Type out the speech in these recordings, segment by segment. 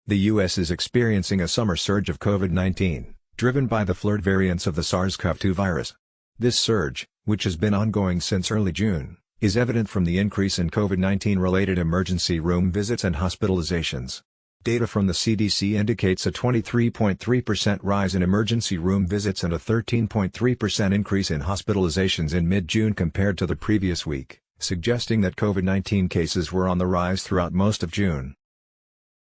The U.S. is experiencing a summer surge of COVID-19, driven by the FLiRT variants of the SARS-CoV-2 virus. This surge, which has been ongoing since early June, is evident from the increase in COVID-19-related emergency room visits and hospitalizations. Data from the CDC indicates a 23.3% rise in emergency room visits and a 13.3% increase in hospitalizations in mid-June compared to the previous week, suggesting that COVID-19 cases were on the rise throughout most of June.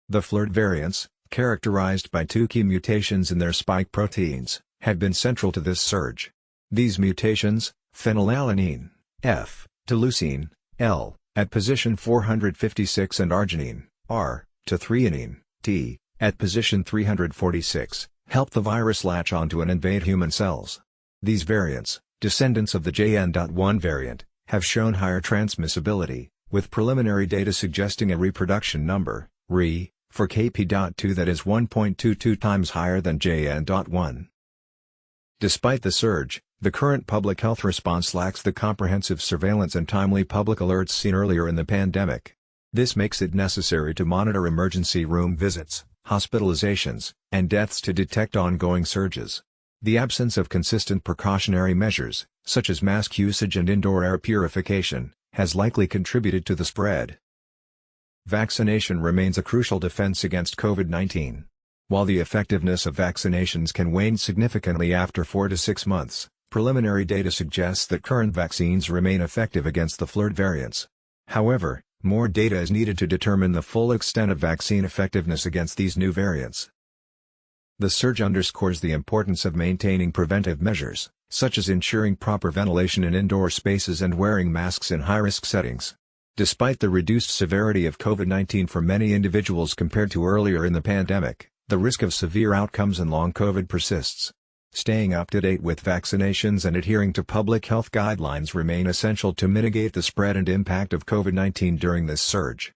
The FLiRT variants, characterized by two key mutations in their spike proteins, have been central to this surge. These mutations, phenylalanine, F, to leucine, L, at position 456 and arginine, R, to threonine, T, at position 346, help the virus latch onto and invade human cells. These variants, descendants of the JN.1 variant, have shown higher transmissibility, with preliminary data suggesting a reproduction number, Re, for KP.2 that is 1.22 times higher than JN.1. Despite the surge, the current public health response lacks the comprehensive surveillance and timely public alerts seen earlier in the pandemic. This makes it necessary to monitor emergency room visits, hospitalizations, and deaths to detect ongoing surges. The absence of consistent precautionary measures, such as mask usage and indoor air purification, has likely contributed to the spread. Vaccination remains a crucial defense against COVID-19. While the effectiveness of vaccinations can wane significantly after 4 to 6 months, preliminary data suggests that current vaccines remain effective against the FLiRT variants. However, more data is needed to determine the full extent of vaccine effectiveness against these new variants. The surge underscores the importance of maintaining preventive measures, such as ensuring proper ventilation in indoor spaces and wearing masks in high-risk settings. Despite the reduced severity of COVID-19 for many individuals compared to earlier in the pandemic, the risk of severe outcomes and long COVID persists. Staying up to date with vaccinations and adhering to public health guidelines remain essential to mitigate the spread and impact of COVID-19 during this surge.